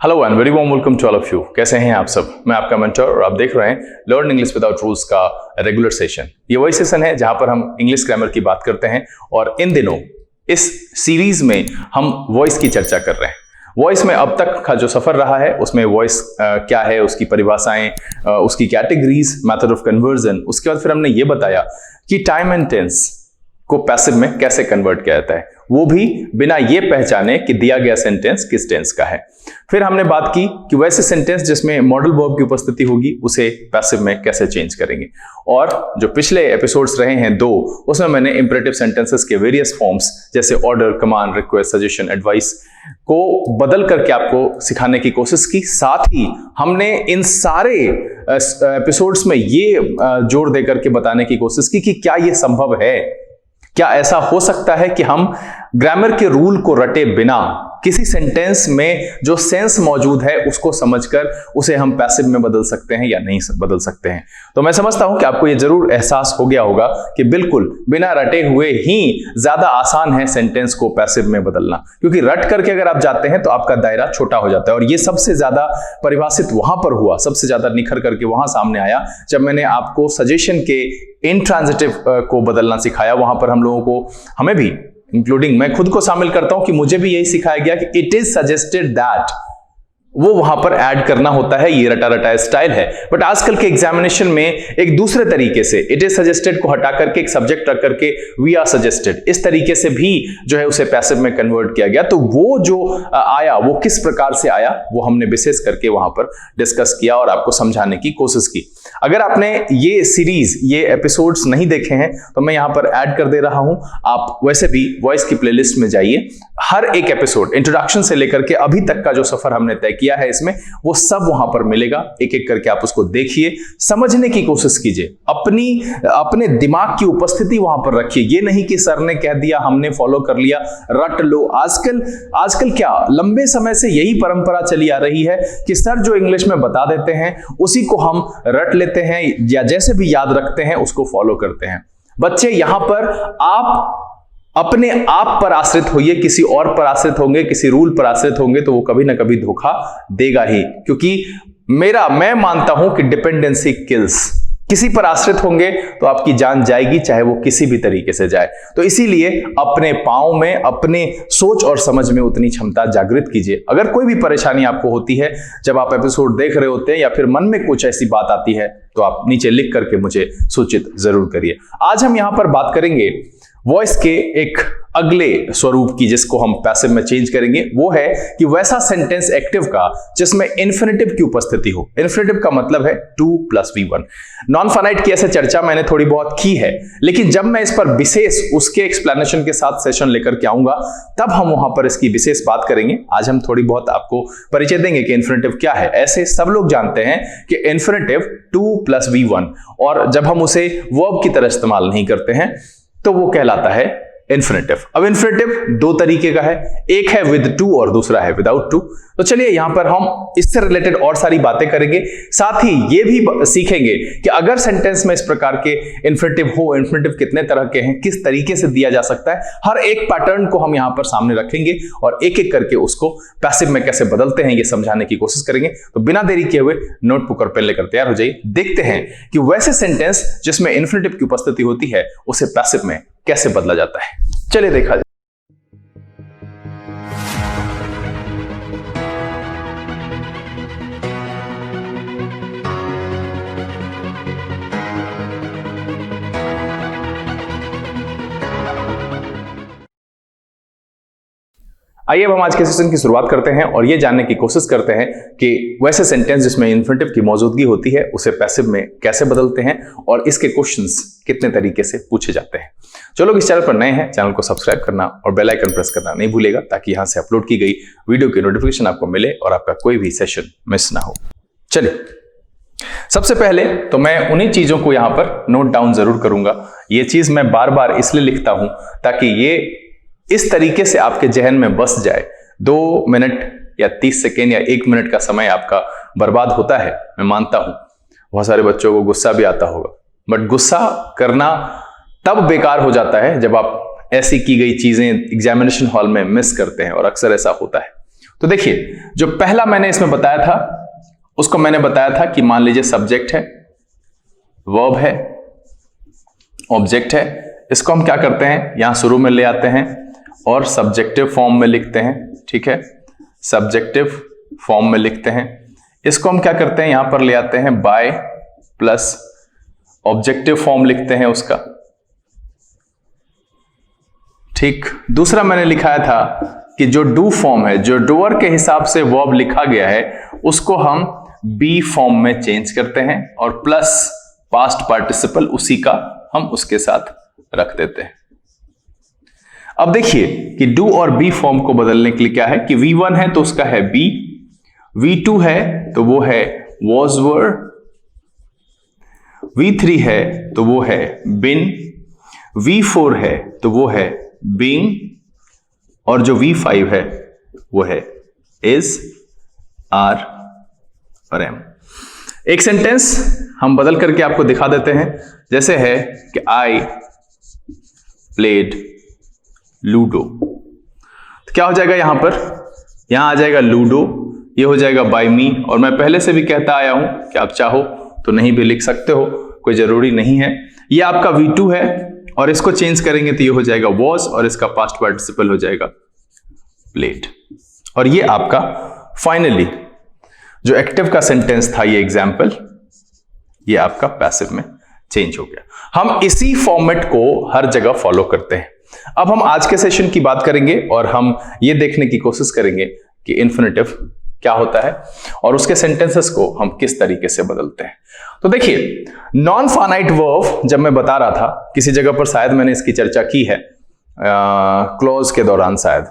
Hello and very warm welcome to all of you. कैसे हैं आप सब? मैं आपका मेंटर और आप देख रहे हैं लर्न इंग्लिश विदाउट रूल्स का रेगुलर सेशन। ये वही सेशन है जहां पर हम इंग्लिश ग्रामर की बात करते हैं और इन दिनों इस सीरीज में हम वॉइस की चर्चा कर रहे हैं। वॉइस में अब तक का जो सफर रहा है उसमें वॉइस क्या है, उसकी परिभाषाएं, उसकी कैटेगरीज, मेथड ऑफ कन्वर्जन, उसके बाद फिर हमने ये बताया कि टाइम एंड टेंस को पैसिव में कैसे कन्वर्ट किया जाता है, वो भी बिना ये पहचाने कि दिया गया सेंटेंस किस टेंस का है। फिर हमने बात की कि वैसे सेंटेंस जिसमें मॉडल वर्ब की उपस्थिति होगी उसे पैसिव में कैसे चेंज करेंगे। और जो पिछले एपिसोड्स रहे हैं 2, उसमें मैंने इंपरेटिव सेंटेंसेस के वेरियस फॉर्म्स जैसे order, command, request, suggestion, advice को बदल करके आपको सिखाने की कोशिश की। साथ ही हमने इन सारे एपिसोड्स में ये जोर देकर के बताने की कोशिश की कि क्या ये संभव है, क्या ऐसा हो सकता है कि हम ग्रामर के रूल को रटे बिना किसी सेंटेंस में जो सेंस मौजूद है उसको समझकर उसे हम पैसिव में बदल सकते हैं या नहीं बदल सकते हैं। तो मैं समझता हूं कि आपको ये जरूर एहसास हो गया होगा कि बिल्कुल बिना रटे हुए ही ज्यादा आसान है सेंटेंस को पैसिव में बदलना, क्योंकि रट करके अगर आप जाते हैं तो आपका दायरा छोटा हो जाता है। और ये सबसे ज्यादा परिभाषित वहां पर हुआ, सबसे ज्यादा निखर करके वहां सामने आया जब मैंने आपको सजेशन के इंट्रांजिटिव को बदलना सिखाया। वहां पर हम लोगों को, हमें भी इंक्लूडिंग मैं खुद को शामिल करता हूं कि मुझे भी यही सिखाया गया कि इट इज सजेस्टेड दैट, वो वहां पर ऐड करना होता है। ये रटा रटा स्टाइल है। बट आजकल के एग्जामिनेशन में एक दूसरे तरीके से इट इज सजेस्टेड को हटा करके एक सब्जेक्ट रख करके वी आर सजेस्टेड, इस तरीके से भी जो है उसे पैसिव में कन्वर्ट किया गया। तो वो जो आया वो किस प्रकार से आया वो हमने विशेष करके वहां पर डिस्कस किया और आपको समझाने की कोशिश की। अगर आपने ये सीरीज, ये एपिसोड्स नहीं देखे हैं तो मैं यहां पर ऐड कर दे रहा हूं। आप वैसे भी वॉइस की प्लेलिस्ट में जाइए, हर एक एपिसोड इंट्रोडक्शन से लेकर के अभी तक का जो सफर हमने तय किया है इसमें वो सब वहां पर मिलेगा। एक एक करके आप उसको देखिए, समझने की कोशिश कीजिए, अपने दिमाग की उपस्थिति वहां पर रखिए। ये नहीं कि सर ने कह दिया हमने फॉलो कर लिया, रट लो। आजकल क्या लंबे समय से यही परंपरा चली आ रही है कि सर जो इंग्लिश में बता देते हैं उसी को हम रट लेते हैं या जैसे भी याद रखते हैं उसको फॉलो करते हैं। बच्चे यहां पर आप अपने आप पर आश्रित होइए, किसी और पर आश्रित होंगे, किसी रूल पर आश्रित होंगे तो वो कभी ना कभी धोखा देगा ही। क्योंकि मैं मानता हूं कि डिपेंडेंसी किल्स। किसी पर आश्रित होंगे तो आपकी जान जाएगी, चाहे वो किसी भी तरीके से जाए। तो इसीलिए अपने पांव में, अपने सोच और समझ में उतनी क्षमता जागृत कीजिए। अगर कोई भी परेशानी आपको होती है जब आप एपिसोड देख रहे होते हैं या फिर मन में कुछ ऐसी बात आती है तो आप नीचे लिख करके मुझे सूचित जरूर करिए। आज हम यहां पर बात करेंगे वॉइस के एक अगले स्वरूप की जिसको हम पैसिव में चेंज करेंगे। वो है कि वैसा सेंटेंस एक्टिव का जिसमें इन्फिनेटिव की उपस्थिति हो। इन्फिनेटिव का मतलब है 2 + V1। नॉन फाइनाइट की ऐसे चर्चा मैंने थोड़ी बहुत की है, लेकिन जब मैं इस पर विशेष उसके एक्सप्लेनेशन के साथ सेशन लेकर के आऊंगा तब हम वहां पर इसकी विशेष बात करेंगे। आज हम थोड़ी बहुत आपको परिचय देंगे कि इन्फिनेटिव क्या है। ऐसे सब लोग जानते हैं कि इन्फिनेटिव 2 + V1, और जब हम उसे वर्ब की तरह इस्तेमाल नहीं करते हैं तो वो कहलाता है इन्फिनेटिव। अब इन्फिनेटिव 2 तरीके का है, एक है विद टू और दूसरा है विदाउट टू। तो चलिए यहां पर हम इससे रिलेटेड और सारी बातें करेंगे, साथ ही ये भी सीखेंगे कि अगर सेंटेंस में इस प्रकार के इन्फिनेटिव हो, इन्फिनेटिव कितने तरह के हैं, किस तरीके से दिया जा सकता है, हर एक पैटर्न को हम यहां पर सामने रखेंगे और एक एक करके उसको पैसिव में कैसे बदलते हैं ये समझाने की कोशिश करेंगे। तो बिना देरी किए हुए नोटबुक और पेन लेकर तैयार हो जाइए। देखते हैं कि वैसे सेंटेंस जिसमें इन्फिनेटिव की उपस्थिति होती है उसे पैसिव में कैसे बदला जाता है। चलिए देखा जाए। आइए अब हम आज के सेशन की शुरुआत करते हैं और ये जानने की कोशिश करते हैं कि वैसे सेंटेंस जिसमें इन्फिनेटिव की मौजूदगी होती है उसे पैसिव में कैसे बदलते हैं और इसके क्वेश्चंस कितने तरीके से पूछे जाते हैं। जो लोग इस चैनल पर नए हैं, चैनल को सब्सक्राइब करना और बेल आइकन प्रेस करना नहीं भूलिएगा ताकि यहां से अपलोड की गई वीडियो की नोटिफिकेशन आपको मिले और आपका कोई भी सेशन मिस ना हो। चलिए, सबसे पहले तो मैं उन्हीं चीजों को यहां पर नोट डाउन जरूर करूंगा। ये चीज मैं बार बार इसलिए लिखता हूं ताकि ये इस तरीके से आपके जहन में बस जाए। 2 मिनट या 30 सेकेंड या 1 मिनट का समय आपका बर्बाद होता है। मैं मानता हूं बहुत सारे बच्चों को गुस्सा भी आता होगा, बट गुस्सा करना तब बेकार हो जाता है जब आप ऐसी की गई चीजें एग्जामिनेशन हॉल में मिस करते हैं, और अक्सर ऐसा होता है। तो देखिए, जो पहला मैंने इसमें बताया था उसको मैंने बताया था कि मान लीजिए सब्जेक्ट है, वर्ब है, ऑब्जेक्ट है। इसको हम क्या करते हैं, यहां शुरू में ले आते हैं और सब्जेक्टिव फॉर्म में लिखते हैं। ठीक है, सब्जेक्टिव फॉर्म में लिखते हैं। इसको हम क्या करते हैं, यहां पर ले आते हैं बाय प्लस ऑब्जेक्टिव फॉर्म लिखते हैं उसका। ठीक, दूसरा मैंने लिखाया था कि जो डू फॉर्म है, जो डूअर के हिसाब से वर्ब लिखा गया है, उसको हम बी फॉर्म में चेंज करते हैं और प्लस पास्ट पार्टिसिपल उसी का हम उसके साथ रख देते हैं। अब देखिए कि डू और बी फॉर्म को बदलने के लिए क्या है कि V1 है तो उसका है बी, V2 है तो वो है was were, V3 है तो वो है been, V4 है तो वो है being, और जो V5 है वो है is, are और am। एक सेंटेंस हम बदल करके आपको दिखा देते हैं, जैसे है कि I played लूडो। तो क्या हो जाएगा यहां पर, यहां आ जाएगा लूडो, ये हो जाएगा बाय मी। और मैं पहले से भी कहता आया हूं कि आप चाहो तो नहीं भी लिख सकते हो, कोई जरूरी नहीं है। ये आपका V2 है और इसको चेंज करेंगे तो ये हो जाएगा was और इसका पास्ट पार्टिसिपल हो जाएगा played। और ये आपका फाइनली जो एक्टिव का सेंटेंस था, ये एग्जाम्पल, ये आपका पैसिव में चेंज हो गया। हम इसी फॉर्मेट को हर जगह फॉलो करते हैं। अब हम आज के सेशन की बात करेंगे और हम ये देखने की कोशिश करेंगे कि इन्फिनेटिव क्या होता है और उसके सेंटेंसेस को हम किस तरीके से बदलते हैं। तो देखिए, नॉन फाइनाइट वर्ब जब मैं बता रहा था, किसी जगह पर शायद मैंने इसकी चर्चा की है, क्लॉज के दौरान शायद,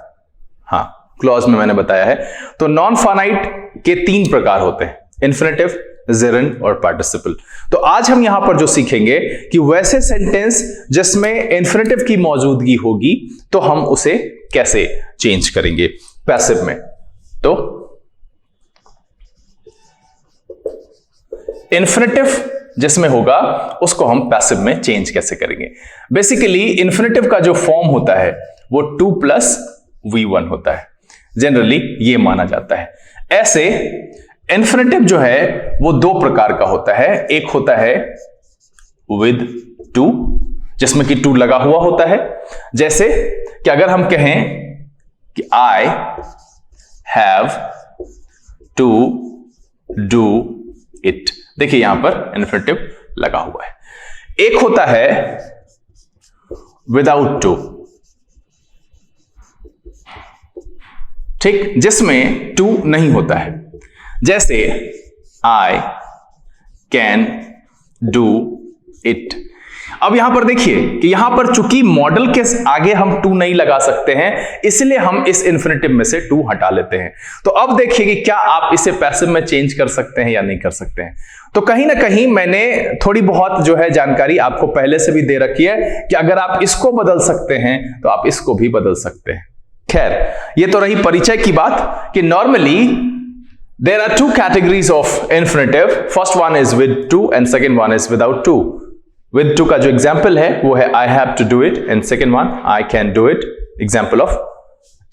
हाँ क्लॉज में मैंने बताया है। तो नॉन फाइनाइट के 3 प्रकार होते हैं, इन्फिनेटिव, जेरेंड और पार्टिसिपल। तो आज हम यहां पर जो सीखेंगे कि वैसे सेंटेंस जिसमें इन्फिनेटिव की मौजूदगी होगी तो हम उसे कैसे चेंज करेंगे पैसिव में। तो इन्फिनेटिव जिसमें होगा उसको हम पैसिव में चेंज कैसे करेंगे। बेसिकली इन्फिनेटिव का जो फॉर्म होता है वो 2 + V1 होता है, जनरली ये माना जाता है। ऐसे इन्फिनेटिव जो है वो 2 प्रकार का होता है। एक होता है विद 2, जिसमें कि 2 लगा हुआ होता है। जैसे कि अगर हम कहें कि I have to do it, देखिए यहां पर इन्फिनेटिव लगा हुआ है। एक होता है विदाउट 2, ठीक, जिसमें 2 नहीं होता है। जैसे I can do it। अब यहां पर देखिए कि यहां पर चूंकि मॉडल के आगे हम 2 नहीं लगा सकते हैं, इसलिए हम इस इन्फिनेटिव में से 2 हटा लेते हैं। तो अब देखिए कि क्या आप इसे पैसिव में चेंज कर सकते हैं या नहीं कर सकते हैं। तो कहीं ना कहीं मैंने थोड़ी बहुत जो है जानकारी आपको पहले से भी दे रखी है कि अगर आप इसको बदल सकते हैं तो आप इसको भी बदल सकते हैं। खैर, ये तो रही परिचय की बात कि normally there are 2 categories of infinitive. First one is with 2 and second one is without 2. With 2 का जो एग्जाम्पल है वो है I have to do it and second one I can do it, example of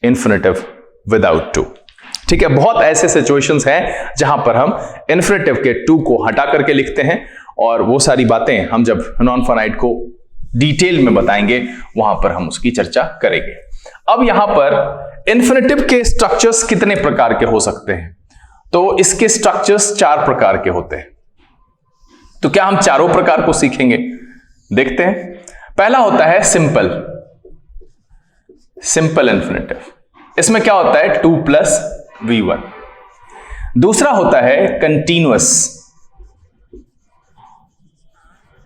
infinitive without 2। ठीक है, बहुत ऐसे situations हैं जहां पर हम infinitive के 2 को हटा करके लिखते हैं और वो सारी बातें हम जब नॉन फाइनाइट को डिटेल में बताएंगे वहां पर हम उसकी चर्चा करेंगे। अब यहां पर infinitive के स्ट्रक्चर्स कितने प्रकार के हो सकते हैं, तो इसके स्ट्रक्चर्स 4 प्रकार के होते हैं। तो क्या हम चारों प्रकार को सीखेंगे, देखते हैं। पहला होता है सिंपल, सिंपल इन्फिनेटिव। इसमें क्या होता है 2 + V1। दूसरा होता है कंटीन्यूअस,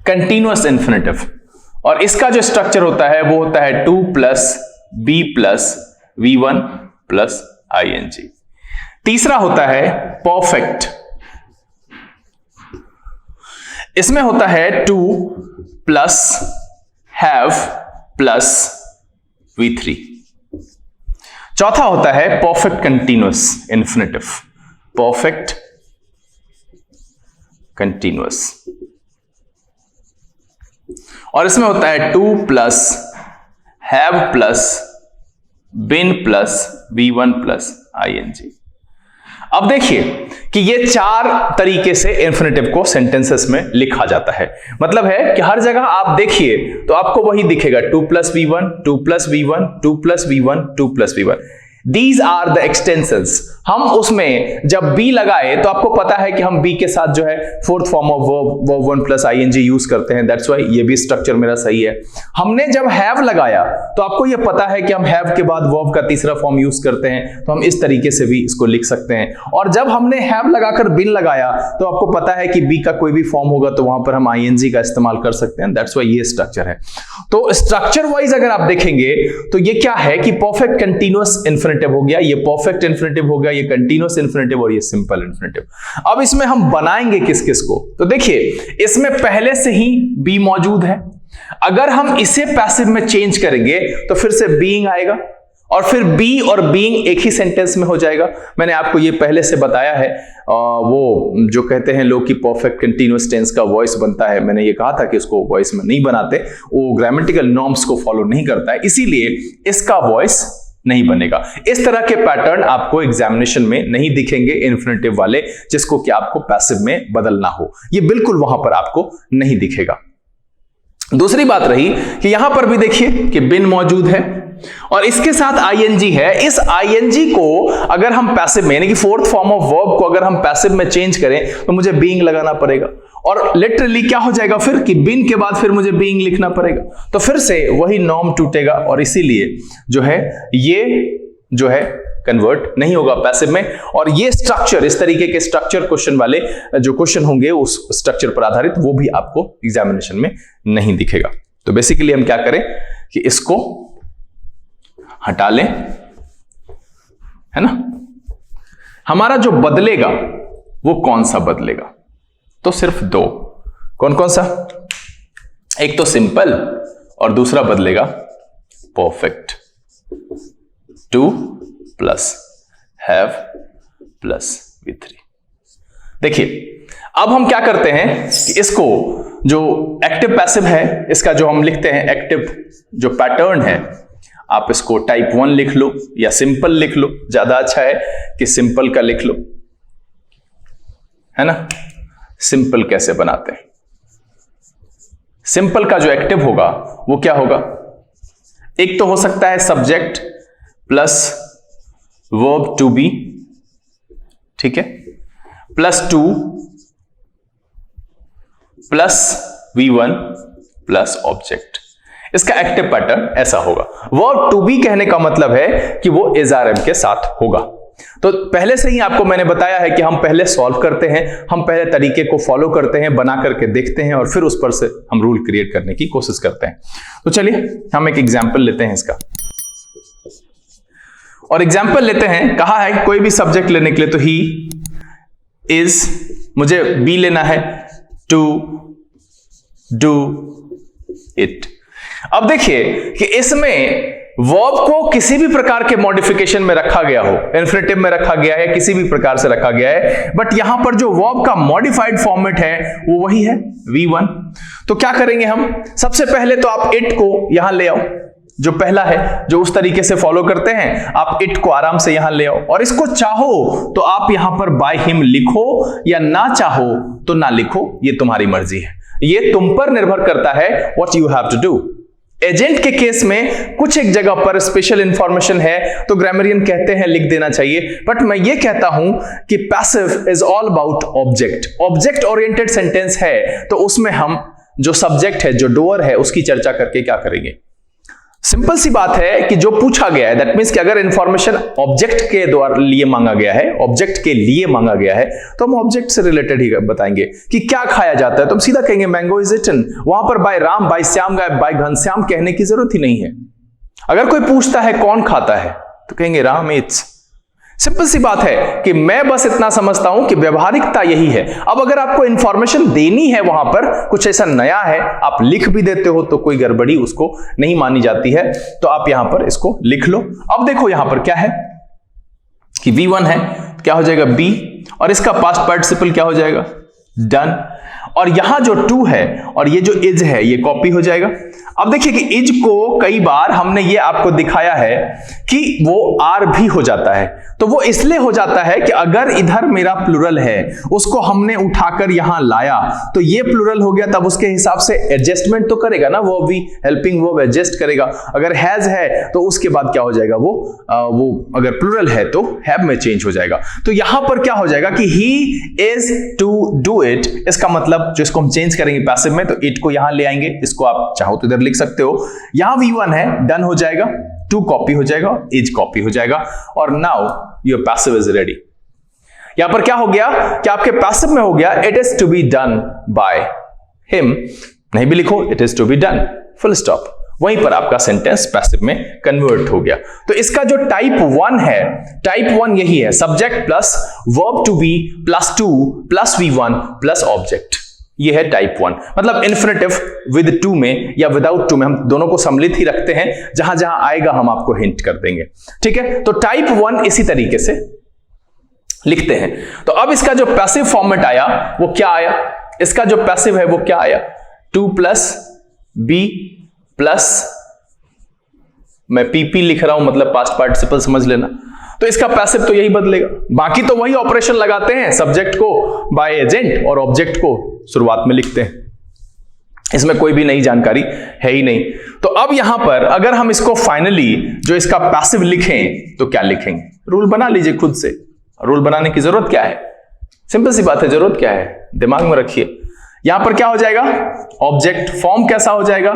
कंटीन्यूअस इन्फिनेटिव, और इसका जो स्ट्रक्चर होता है वो होता है 2 + B + V1 + ing। तीसरा होता है परफेक्ट, इसमें होता है 2 + have + V3। चौथा होता है perfect continuous infinitive, perfect continuous, और इसमें होता है 2 + have + been + V1 + ing। अब देखिए कि ये 4 तरीके से इंफिनिटिव को सेंटेंसेस में लिखा जाता है। मतलब है कि हर जगह आप देखिए तो आपको वही दिखेगा 2 + v1, 2 + v1, 2 + v1, 2 + v1। These are the extensions। हम उसमें जब बी लगाए तो आपको पता है कि हम बी के साथ जो है fourth form of verb 1 + ing use करते हैं। दैट्स व्हाई ये भी स्ट्रक्चर मेरा सही है। हमने जब हैव लगाया तो आपको ये पता है कि हम हैव के बाद वर्ब का तीसरा फॉर्म यूज करते हैं, तो हम इस तरीके से भी इसको लिख सकते हैं। और जब हमने हैव लगाकर बिन लगाया तो आपको पता है कि बी का कोई भी फॉर्म होगा तो वहां पर हम ing का इस्तेमाल कर सकते हैं। दैट्स व्हाई ये स्ट्रक्चर है। तो स्ट्रक्चर वाइज अगर आप देखेंगे तो ये क्या है कि परफेक्ट कंटीन्यूअस इंफिनिटिव हो गया, ये परफेक्ट इंफिनिटिव हो गया, ये कंटीन्यूअस इंफिनिटिव और ये सिंपल इंफिनिटिव। अब इसमें हम बनाएंगे किस किस को, तो देखिए इसमें पहले से ही बी मौजूद है। अगर हम इसे पैसिव में चेंज करेंगे तो फिर से बीइंग आएगा और फिर बी और बीइंग एक ही सेंटेंस में हो जाएगा। मैंने आपको ये पहले से बताया है। वो जो कहते हैं लोग कि परफेक्ट कंटीन्यूअस टेंस का वॉइस बनता है, मैंने ये कहा था कि इसको वॉइस में नहीं बनाते, वो ग्रामेटिकल नॉर्म्स को फॉलो नहीं करता है, इसीलिए इसका वॉइस नहीं बनेगा। इस तरह के पैटर्न आपको एग्जामिनेशन में नहीं दिखेंगे इंफिनिटिव वाले, जिसको कि आपको पैसिव में बदलना हो, ये बिल्कुल वहां पर आपको नहीं दिखेगा। दूसरी बात रही कि यहां पर भी देखिए कि बिन मौजूद है और इसके साथ ing है। इस ing को अगर हम पैसिव में, यानी कि फोर्थ फॉर्म ऑफ वर्ब को अगर हम पैसिव में चेंज करें तो मुझे बीइंग लगाना पड़ेगा और लिटरली क्या हो जाएगा फिर कि बिन के बाद फिर मुझे बीइंग लिखना पड़ेगा, तो फिर से वही नॉर्म टूटेगा और इसीलिए जो है ये जो है कन्वर्ट नहीं होगा पैसिव में। और ये स्ट्रक्चर, इस तरीके के स्ट्रक्चर क्वेश्चन वाले जो क्वेश्चन होंगे उस स्ट्रक्चर पर आधारित, वो भी आपको एग्जामिनेशन में नहीं दिखेगा। तो बेसिकली हम क्या करें कि इसको हटा लें, है ना। हमारा जो बदलेगा वो कौन सा बदलेगा, तो सिर्फ 2। कौन कौन सा? एक तो सिंपल और दूसरा बदलेगा परफेक्ट। 2 + have + v3। देखिए अब हम क्या करते हैं कि इसको जो एक्टिव पैसिव है, इसका जो हम लिखते हैं एक्टिव जो पैटर्न है, आप इसको टाइप 1 लिख लो या सिंपल लिख लो, ज्यादा अच्छा है कि सिंपल का लिख लो, है ना। सिंपल कैसे बनाते हैं? सिंपल का जो एक्टिव होगा वो क्या होगा? एक तो हो सकता है subject plus verb to be, ठीक है, +2 प्लस v1 प्लस ऑब्जेक्ट। इसका एक्टिव पैटर्न ऐसा होगा। वर्ब टू बी कहने का मतलब है कि वो इज आर एम के साथ होगा। तो पहले से ही आपको मैंने बताया है कि हम पहले सॉल्व करते हैं, हम पहले तरीके को फॉलो करते हैं, बना करके देखते हैं और फिर उस पर से हम रूल क्रिएट करने की कोशिश करते हैं। तो चलिए हम एक एग्जाम्पल लेते हैं इसका, और एग्जाम्पल लेते हैं, कहा है कोई भी सब्जेक्ट लेने के लिए, तो ही इज, मुझे बी लेना है, टू डू इट। अब देखिए कि इसमें वर्ब को किसी भी प्रकार के मॉडिफिकेशन में रखा गया हो, इन्फिनिटिव में रखा गया है, किसी भी प्रकार से रखा गया है, बट यहां पर जो वर्ब का मॉडिफाइड फॉर्मेट है वो वही है v1। तो क्या करेंगे हम? सबसे पहले तो आप इट को यहां ले आओ, जो पहला है जो उस तरीके से फॉलो करते हैं, आप इट को आराम से यहां ले आओ और इसको चाहो तो आप यहां पर बाय हिम लिखो या ना चाहो तो ना लिखो, ये तुम्हारी मर्जी है, ये तुम पर निर्भर करता है what you have to do. Agent के केस में कुछ एक जगह पर स्पेशल इंफॉर्मेशन है तो ग्रामरियन कहते हैं लिख देना चाहिए, बट मैं ये कहता हूं कि passive is all about object. Object oriented sentence है तो उसमें हम जो सब्जेक्ट है, जो डूअर है, उसकी चर्चा करके क्या करेंगे। सिंपल सी बात है कि जो पूछा गया है, दैट मींस कि अगर इंफॉर्मेशन ऑब्जेक्ट के द्वारा लिए मांगा गया है, ऑब्जेक्ट के लिए मांगा गया है, तो हम ऑब्जेक्ट से रिलेटेड ही बताएंगे कि क्या खाया जाता है, तो हम सीधा कहेंगे मैंगो इज इटन। वहां पर by Ram, by Shyam, by Ghanshyam कहने की जरूरत ही नहीं है। अगर कोई पूछता है कौन खाता है तो कहेंगे राम ईट्स। सिंपल सी बात है कि मैं बस इतना समझता हूं कि व्यवहारिकता यही है। अब अगर आपको इंफॉर्मेशन देनी है, वहां पर कुछ ऐसा नया है, आप लिख भी देते हो तो कोई गड़बड़ी उसको नहीं मानी जाती है, तो आप यहां पर इसको लिख लो। अब देखो यहां पर क्या है कि v1 है, क्या हो जाएगा b, और इसका पास्ट पार्टिसिपल क्या हो जाएगा डन, और यहां जो टू है और ये जो इज है ये कॉपी हो जाएगा। अब देखिए कि इज को कई बार हमने ये आपको दिखाया है कि वो आर भी हो जाता है। तो वो इसलिए हो जाता है कि अगर इधर मेरा प्लूरल है, उसको हमने उठाकर यहां लाया तो ये प्लूरल हो गया, तब उसके हिसाब से एडजस्टमेंट तो करेगा ना, वो भी हेल्पिंग वर्ब एडजस्ट करेगा। अगर हैज है तो उसके बाद क्या हो जाएगा, वो अगर प्लूरल है तो हैव में चेंज हो जाएगा। तो यहां पर क्या हो जाएगा कि he is to do it, इसका मतलब जो इसको हम चेंज करेंगे पैसिव में, तो इट को यहां ले आएंगे, इसको आप चाहो तो इधर लिख सकते हो। यहां V1 है, डन हो जाएगा, टू कॉपी हो जाएगा, इज कॉपी हो जाएगा, और now your passive is ready. यहां पर क्या हो गया कि आपके पैसिव में हो गया it is to be done by him, नहीं भी लिखो it is to be done, full stop. वहीं पर आपका सेंटेंस पैसिव में कन्वर्ट हो गया। तो इसका जो टाइप 1 है, टाइप 1 यही है, subject plus verb to be plus to plus V1 plus object, ये है टाइप 1। मतलब इन्फिनेटिव विद टू में या विदाउट टू में, हम दोनों को सम्मिलित ही रखते हैं, जहां जहां आएगा हम आपको हिंट कर देंगे, ठीक है। तो टाइप 1 इसी तरीके से लिखते हैं। तो अब इसका जो पैसिव फॉर्मेट आया वो क्या आया, इसका जो पैसिव है वो क्या आया, टू प्लस बी प्लस, मैं पीपी लिख रहा हूं मतलब पास्ट पार्टिसिपल समझ लेना। तो इसका पैसिव तो यही बदलेगा, बाकी तो वही ऑपरेशन लगाते हैं, सब्जेक्ट को बाय एजेंट और ऑब्जेक्ट को शुरुआत में लिखते हैं, इसमें कोई भी नई जानकारी है ही नहीं। तो अब यहां पर अगर हम इसको फाइनली जो इसका पैसिव लिखें तो क्या लिखेंगे, रूल बना लीजिए खुद से। रूल बनाने की जरूरत क्या है, सिंपल सी बात है, जरूरत क्या है, दिमाग में रखिए। यहां पर क्या हो जाएगा, ऑब्जेक्ट फॉर्म कैसा हो जाएगा,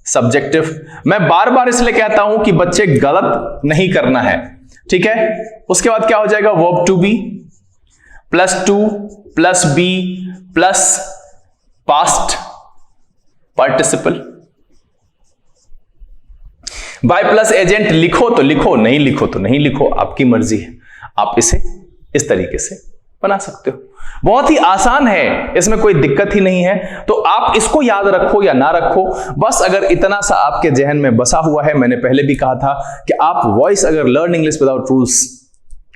सब्जेक्टिव। मैं बार बार इसलिए कहता हूं कि बच्चे गलत नहीं करना है, ठीक है। उसके बाद क्या हो जाएगा, verb to be plus to plus be plus past participle, by plus agent लिखो तो लिखो, नहीं लिखो तो नहीं लिखो, आपकी मर्जी है। आप इसे इस तरीके से बना सकते हो, बहुत ही आसान है, इसमें कोई दिक्कत ही नहीं है। तो आप इसको याद रखो या ना रखो, बस अगर इतना सा आपके जहन में बसा हुआ है। मैंने पहले भी कहा था कि आप वॉइस अगर लर्न इंग्लिश विदाउट रूल्स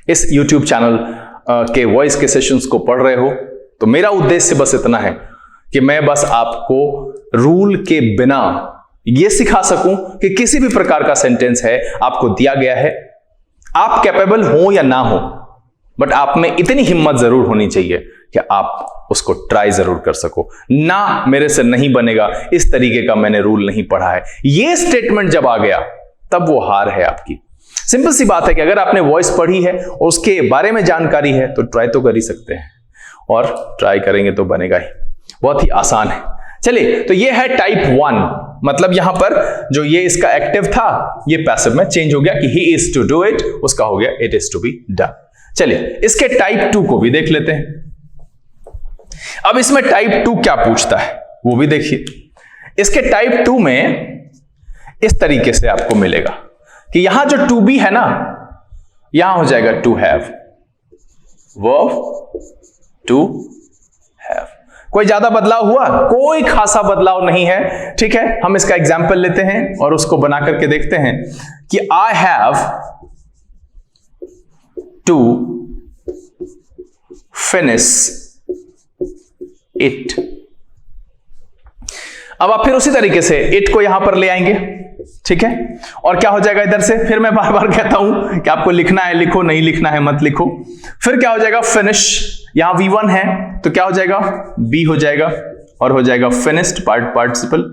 इस YouTube चैनल के वॉइस के सेशंस को पढ़ रहे हो, तो मेरा उद्देश्य बस इतना है कि मैं बस आपको रूल के बिना यह सिखा सकूं कि किसी भी प्रकार का सेंटेंस है आपको दिया गया है, आप कैपेबल हो या ना हो, बट आप में इतनी हिम्मत जरूर होनी चाहिए कि आप उसको ट्राई जरूर कर सको। ना मेरे से नहीं बनेगा, इस तरीके का मैंने रूल नहीं पढ़ा है, ये स्टेटमेंट जब आ गया तब वो हार है आपकी। सिंपल सी बात है कि अगर आपने वॉइस पढ़ी है और उसके बारे में जानकारी है तो ट्राई तो कर ही सकते हैं, और ट्राई करेंगे तो बनेगा ही, बहुत ही आसान है। चलिए, तो ये है टाइप 1, मतलब यहां पर जो ये इसका एक्टिव था ये पैसिव में चेंज हो गया कि he is to do it, उसका हो गया it is to be done. चलिए, इसके टाइप 2 को भी देख लेते हैं। अब इसमें टाइप 2 क्या पूछता है वो भी देखिए। इसके टाइप 2 में इस तरीके से आपको मिलेगा कि यहां जो टू बी है ना, यहां हो जाएगा to have, verb to have. कोई ज्यादा बदलाव हुआ, कोई खासा बदलाव नहीं है, ठीक है। हम इसका एग्जाम्पल लेते हैं और उसको बना करके देखते हैं कि I have to finish it. अब आप फिर उसी तरीके से इट को यहां पर ले आएंगे, ठीक है। और क्या हो जाएगा इधर से, फिर मैं बार बार कहता हूं कि आपको लिखना है लिखो, नहीं लिखना है मत लिखो। फिर क्या हो जाएगा, फिनिश, यहां V1 है तो क्या हो जाएगा, बी हो जाएगा और हो जाएगा फिनिश्ड, पार्टिसिपल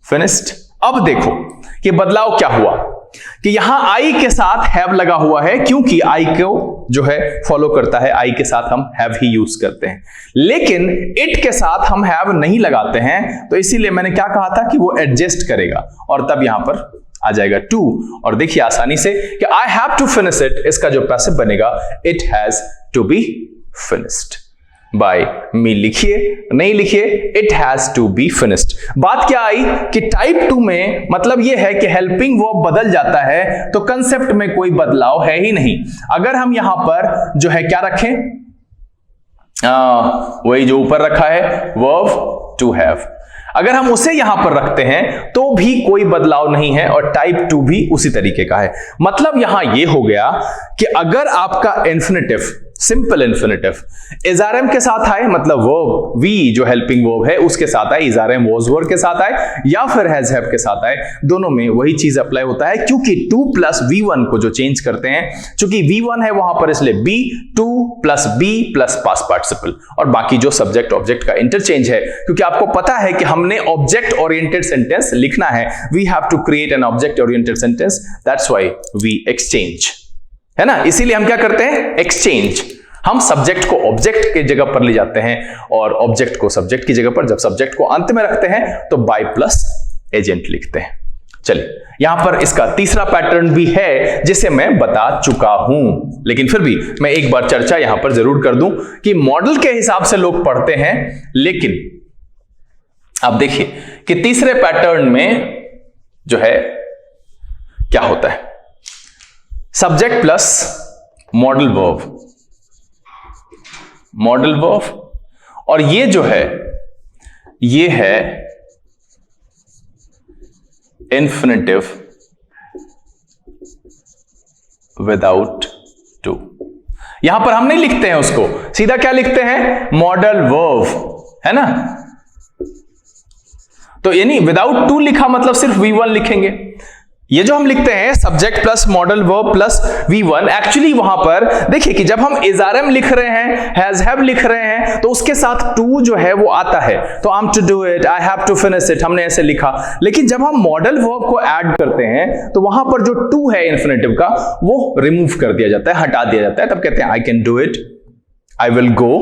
फिनिश्ड। अब देखो कि बदलाव क्या हुआ कि यहां आई के साथ हैव लगा हुआ है, क्योंकि आई को जो है फॉलो करता है, आई के साथ हम हैव ही यूज करते हैं, लेकिन इट के साथ हम हैव नहीं लगाते हैं। तो इसीलिए मैंने क्या कहा था कि वो एडजस्ट करेगा और तब यहां पर आ जाएगा टू। और देखिए आसानी से कि I have to finish it, इसका जो पैसिव बनेगा it has to be finished by me. लिखिए, नहीं लिखिए, it has to be finished. बात क्या आई कि टाइप 2 में मतलब यह है कि हेल्पिंग वर्ब बदल जाता है तो कंसेप्ट में कोई बदलाव है ही नहीं। अगर हम यहां पर जो है क्या रखें, वही जो ऊपर रखा है वर्ब टू हैव, अगर हम उसे यहां पर रखते हैं तो भी कोई बदलाव नहीं है और टाइप 2 भी उसी तरीके का है। मतलब यहां यह हो गया कि अगर आपका infinitive simple infinitive. Is are am के साथ आए मतलब वर्ब वी जो हेल्पिंग वर्ब है उसके साथ आए, is are am was were के साथ आए या फिर हैज हैव के साथ आए, दोनों में वही चीज अप्लाई होता है, क्योंकि 2 प्लस V1 को जो चेंज करते हैं, क्योंकि V1 है वहां पर इसलिए B, 2 plus B plus past participle, और बाकी जो सब्जेक्ट ऑब्जेक्ट का इंटरचेंज है, क्योंकि आपको पता है कि हमने ऑब्जेक्ट ओरिएंटेड सेंटेंस लिखना है, we have to create an object oriented sentence, that's why we exchange, है ना। इसीलिए हम क्या करते हैं, एक्सचेंज। हम सब्जेक्ट को ऑब्जेक्ट के जगह पर ले जाते हैं और ऑब्जेक्ट को सब्जेक्ट की जगह पर, जब सब्जेक्ट को अंत में रखते हैं तो बाय प्लस एजेंट लिखते हैं। चलिए, यहां पर इसका तीसरा पैटर्न भी है जिसे मैं बता चुका हूं, लेकिन फिर भी मैं एक बार चर्चा यहां पर जरूर कर दूं कि मॉडल के हिसाब से लोग पढ़ते हैं, लेकिन आप देखिए कि तीसरे पैटर्न में जो है क्या होता है, subject plus modal verb, modal verb, और ये जो है ये है इन्फिनेटिव विदाउट टू। यहां पर हम नहीं लिखते हैं उसको, सीधा क्या लिखते हैं, मॉडल वर्ब, है ना। तो यानी विदाउट टू लिखा मतलब सिर्फ V1 लिखेंगे। ये जो हम लिखते हैं subject plus modal verb plus V1, actually वहां पर देखिए कि जब हम इज आर एम लिख रहे हैं, हैज हैव लिख रहे हैं, तो उसके साथ टू जो है वो आता है, तो I am to do it, I have to finish it, हमने ऐसे लिखा। लेकिन जब हम मॉडल वर्ब को ऐड करते हैं तो वहां पर जो टू है इन्फिनेटिव का वो रिमूव कर दिया जाता है, हटा दिया जाता है, तब कहते हैं I can do it, I will go,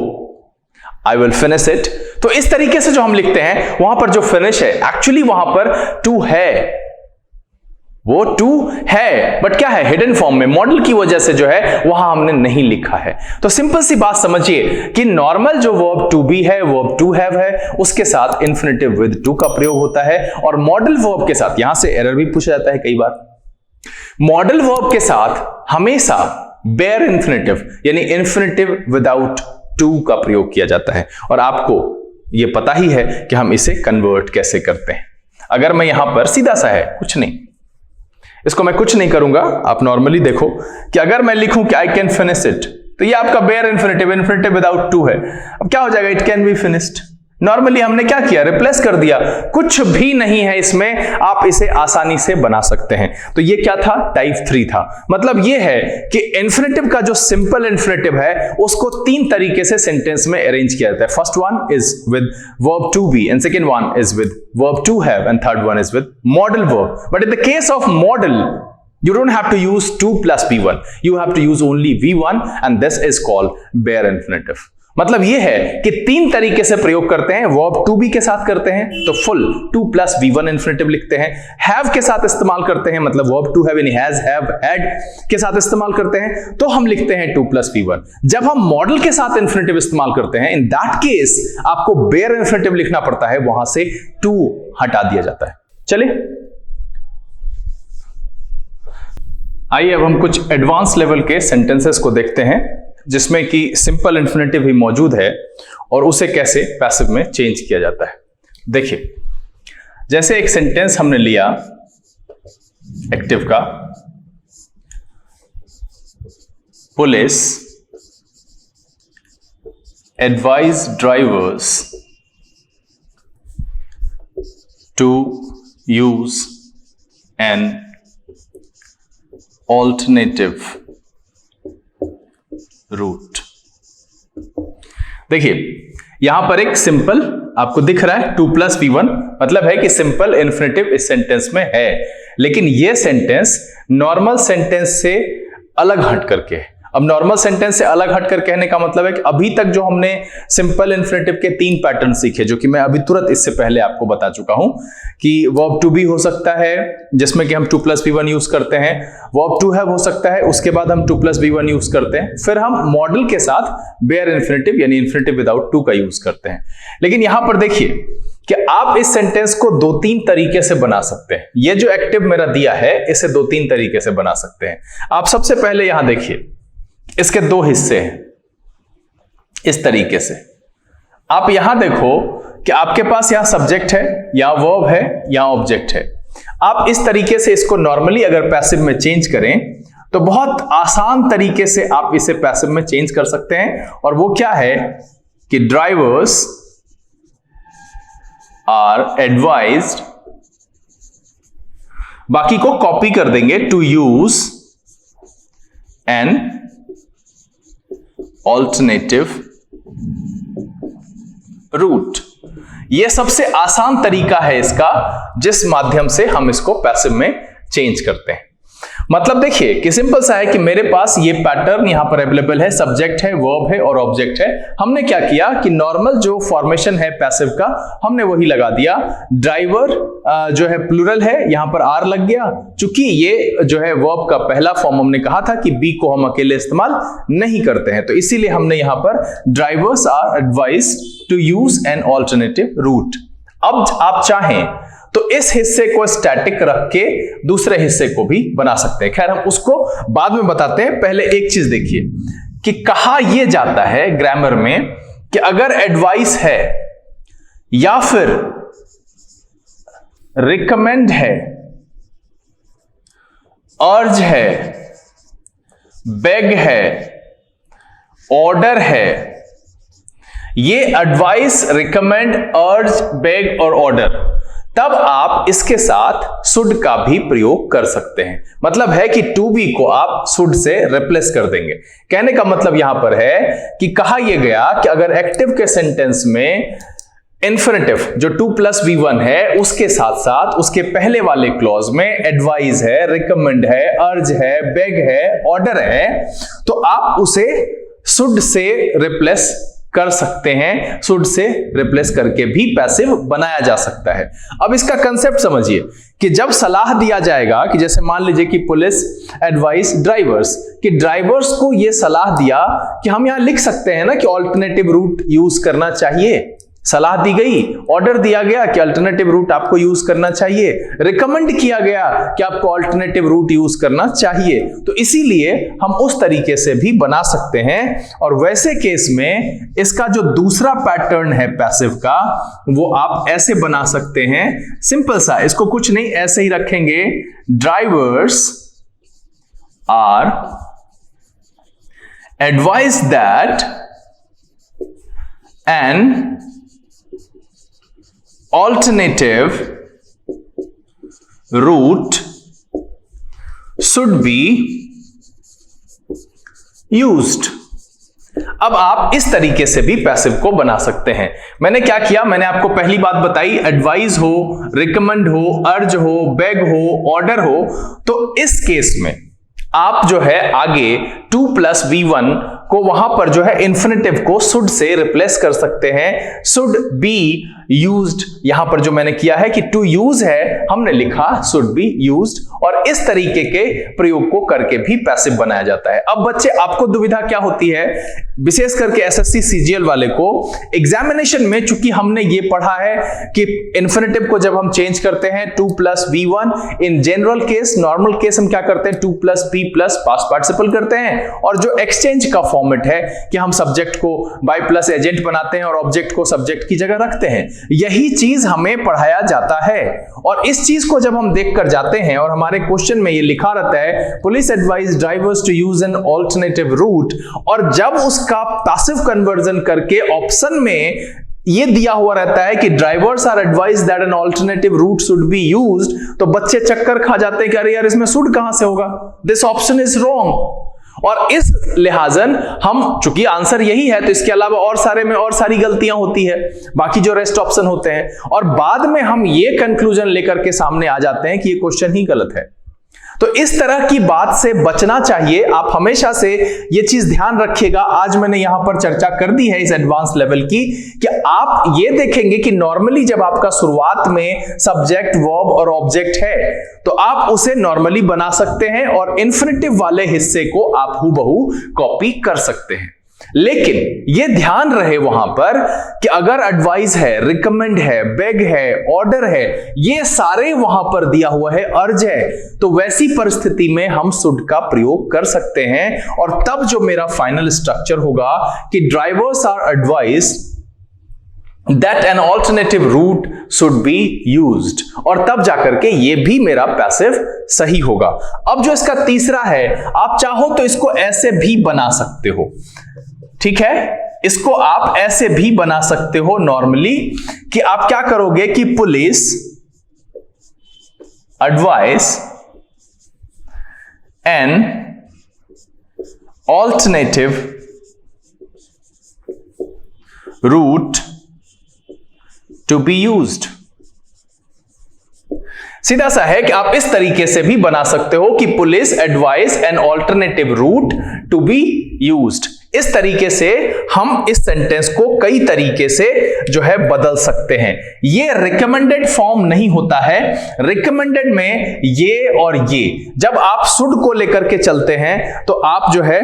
I will finish it. तो इस तरीके से जो हम लिखते हैं वहां पर जो फिनिश है एक्चुअली वहां पर टू है, वो टू है, बट क्या है, हिडन फॉर्म में, मॉडल की वजह से जो है वहां हमने नहीं लिखा है। तो सिंपल सी बात समझिए कि नॉर्मल जो वर्ब टू बी है, वर्ब टू हैव है, उसके साथ इन्फिनेटिव विद टू का प्रयोग होता है, और मॉडल वर्ब के साथ, यहां से एरर भी पूछा जाता है कई बार, मॉडल वर्ब के साथ हमेशा बेयर इन्फिनेटिव यानी इन्फिनेटिव विदाउट टू का प्रयोग किया जाता है, और आपको यह पता ही है कि हम इसे कन्वर्ट कैसे करते हैं। अगर मैं यहां पर सीधा सा है, कुछ नहीं, इसको मैं कुछ नहीं करूंगा, आप नॉर्मली देखो कि अगर मैं लिखूं कि आई कैन फिनिश इट, तो ये आपका bare infinitive, infinitive without to है, अब क्या हो जाएगा, it can be finished. Normally हमने क्या किया, रिप्लेस कर दिया, कुछ भी नहीं है इसमें, आप इसे आसानी से बना सकते हैं। तो ये क्या था, टाइप 3 था। मतलब ये है कि इन्फिनेटिव का जो सिंपल इन्फिनेटिव है उसको 3 तरीके से सेंटेंस में अरेंज किया जाता है। First one is with verb to be, and second one is with verb to have, and third one is with modal verb. But in the case of modal you don't have to use 2 plus V1, you have to use only V1, and this is called bare infinitive। मतलब ये है कि 3 तरीके से प्रयोग करते हैं, verb to B के साथ करते हैं तो फुल 2 प्लस V1 इन्फिनेटिव लिखते हैं, हैव के साथ इस्तेमाल करते हैं मतलब वर्ब टू हैव यानी हैज, हैव, हैड के साथ इस्तेमाल करते हैं तो हम लिखते हैं 2 प्लस V1। जब हम मॉडल के साथ इन्फिनेटिव इस्तेमाल करते हैं, इन दैट केस आपको बेयर इन्फिनेटिव लिखना पड़ता है, वहां से 2 हटा दिया जाता है। चलिए आइए अब हम कुछ एडवांस लेवल के सेंटेंसेस को देखते हैं जिसमें कि सिंपल इन्फिनेटिव ही मौजूद है और उसे कैसे पैसिव में चेंज किया जाता है। देखिए, जैसे एक सेंटेंस हमने लिया एक्टिव का, police advise drivers to use an alternative route. देखिए यहां पर एक सिंपल आपको दिख रहा है 2 प्लस V1, मतलब है कि सिंपल इन्फिनेटिव इस सेंटेंस में है, लेकिन यह सेंटेंस नॉर्मल सेंटेंस से अलग हट करके है। अब नॉर्मल सेंटेंस से अलग हटकर कहने का मतलब है कि अभी तक जो हमने सिंपल इन्फिनेटिव के 3 पैटर्न सीखे, जो कि मैं अभी तुरंत इससे पहले आपको बता चुका हूं कि वर्ब टू बी हो सकता है जिसमें कि हम 2 प्लस V1 यूज करते हैं, वर्ब टू हैव हो सकता है उसके बाद हम 2 प्लस V1 यूज करते हैं, फिर हम मॉडल के साथ बेयर इन्फिनेटिव यानी इन्फिनेटिव विदाउट टू का यूज करते हैं। लेकिन यहां पर देखिए कि आप इस सेंटेंस को 2-3 तरीके से बना सकते हैं। ये जो एक्टिव मेरा दिया है इसे 2-3 तरीके से बना सकते हैं। आप सबसे पहले यहां देखिए, इसके 2 हिस्से हैं इस तरीके से। आप यहां देखो कि आपके पास यहां सब्जेक्ट है, यहां वर्ब है, यहां ऑब्जेक्ट है। आप इस तरीके से इसको नॉर्मली अगर पैसिव में चेंज करें तो बहुत आसान तरीके से आप इसे पैसिव में चेंज कर सकते हैं, और वो क्या है कि ड्राइवर्स आर एडवाइज्ड, बाकी को कॉपी कर देंगे, to use an alternative route. यह सबसे आसान तरीका है इसका, जिस माध्यम से हम इसको पैसिव में चेंज करते हैं। मतलब देखिए कि सिंपल सा है कि मेरे पास ये पैटर्न यहां पर अवेलेबल है, सब्जेक्ट है, वर्ब है और ऑब्जेक्ट है। हमने क्या किया कि नॉर्मल जो फॉर्मेशन है पैसिव का हमने वही लगा दिया। ड्राइवर जो है प्लूरल है, यहां पर आर लग गया। चूंकि ये जो है वर्ब का पहला फॉर्म हमने कहा था कि बी को हम अकेले इस्तेमाल नहीं करते हैं, तो इसीलिए हमने यहां पर drivers are advised to use an alternative route. अब आप चाहें तो इस हिस्से को स्टैटिक रख के दूसरे हिस्से को भी बना सकते हैं। खैर हम उसको बाद में बताते हैं, पहले एक चीज देखिए कि कहा यह जाता है ग्रामर में कि अगर एडवाइस है या फिर रिकमेंड है, अर्ज है, बेग है, ऑर्डर है, ये एडवाइस, रिकमेंड, अर्ज, बेग और ऑर्डर, तब आप इसके साथ शुड का भी प्रयोग कर सकते हैं। मतलब है कि टू बी को आप शुड से रिप्लेस कर देंगे। कहने का मतलब यहां पर है कि कहा यह गया कि अगर एक्टिव के सेंटेंस में इन्फिनेटिव जो 2+V1 है उसके साथ साथ उसके पहले वाले क्लॉज में एडवाइज है, रिकमेंड है, अर्ज है, बेग है, ऑर्डर है, तो आप उसे शुड से रिप्लेस कर सकते हैं। शुड से रिप्लेस करके भी पैसिव बनाया जा सकता है। अब इसका कंसेप्ट समझिए कि जब सलाह दिया जाएगा कि जैसे मान लीजिए कि पुलिस एडवाइस ड्राइवर्स, कि ड्राइवर्स को यह सलाह दिया कि हम यहां लिख सकते हैं ना कि ऑल्टरनेटिव रूट यूज करना चाहिए। सलाह दी गई, ऑर्डर दिया गया कि अल्टरनेटिव रूट आपको यूज करना चाहिए, रिकमेंड किया गया कि आपको अल्टरनेटिव रूट यूज करना चाहिए। तो इसीलिए हम उस तरीके से भी बना सकते हैं। और वैसे केस में इसका जो दूसरा पैटर्न है पैसिव का, वो आप ऐसे बना सकते हैं। सिंपल सा, इसको कुछ नहीं ऐसे ही रखेंगे, drivers are advise that an alternative route should be used। अब आप इस तरीके से भी पैसिव को बना सकते हैं। मैंने क्या किया, मैंने आपको पहली बात बताई, एडवाइज हो, रिकमेंड हो, अर्ज हो, बेग हो, ऑर्डर हो, तो इस केस में आप जो है आगे 2+V1 को वहां पर जो है इन्फिनेटिव को शुड से रिप्लेस कर सकते हैं। शुड बी यूज्ड, यहां पर जो मैंने किया है कि टू यूज है, हमने लिखा शुड बी यूज्ड, और इस तरीके के प्रयोग को करके भी पैसिव बनाया जाता है। अब बच्चे आपको दुविधा क्या होती है, विशेष करके एसएससी सीजीएल वाले को एग्जामिनेशन में, चूंकि हमने ये पढ़ा है कि इन्फिनेटिव को जब हम चेंज करते हैं 2+V1, in general case, normal case हम क्या करते हैं 2+P+ पास्ट पार्टिसिपल करते हैं, और जो एक्सचेंज का फॉर्मेट है कि हम सब्जेक्ट को बाय प्लस एजेंट बनाते हैं और ऑब्जेक्ट को सब्जेक्ट की जगह रखते हैं, यही चीज हमें पढ़ाया जाता है। और इस चीज को जब हम देख कर जाते हैं और हमारे क्वेश्चन में ये लिखा रहता है police advise drivers to use an alternative route, और जब उसका पैसिव कन्वर्जन करके ऑप्शन में ये दिया हुआ रहता है कि drivers are advise that an alternative route should be used, तो बच्चे चक्कर खा जाते हैं कि अरे यार इसमें शुड कहां से होगा, दिस ऑप्शन इज रॉन्ग। और इस लिहाजन हम, चूंकि आंसर यही है तो इसके अलावा और सारे में और सारी गलतियां होती है, बाकी जो रेस्ट ऑप्शन होते हैं, और बाद में हम ये कंक्लूजन लेकर के सामने आ जाते हैं कि ये क्वेश्चन ही गलत है। तो इस तरह की बात से बचना चाहिए। आप हमेशा से ये चीज ध्यान रखिएगा। आज मैंने यहां पर चर्चा कर दी है इस एडवांस लेवल की, कि आप ये देखेंगे कि नॉर्मली जब आपका शुरुआत में सब्जेक्ट, वर्ब और ऑब्जेक्ट है तो आप उसे नॉर्मली बना सकते हैं और इन्फिनेटिव वाले हिस्से को आप हूबहू कॉपी कर सकते हैं। लेकिन ये ध्यान रहे वहां पर कि अगर एडवाइस है, रिकमेंड है, बेग है, ऑर्डर है, ये सारे वहां पर दिया हुआ है, अर्ज है, तो वैसी परिस्थिति में हम शुड का प्रयोग कर सकते हैं। और तब जो मेरा फाइनल स्ट्रक्चर होगा कि drivers are advised that an alternative route should be used, और तब जाकर के ये भी मेरा पैसिव सही होगा। अब जो इसका तीसरा है, आप चाहो तो इसको ऐसे भी बना सकते हो, ठीक है, इसको आप ऐसे भी बना सकते हो नॉर्मली, कि आप क्या करोगे कि police advice an alternative route to be used. सीधा सा है कि आप इस तरीके से भी बना सकते हो कि police advice an alternative route to be used. इस तरीके से हम इस सेंटेंस को कई तरीके से जो है बदल सकते हैं। ये रिकमेंडेड फॉर्म नहीं होता है। रिकमेंडेड में ये और ये, जब आप शुड को लेकर के चलते हैं तो आप जो है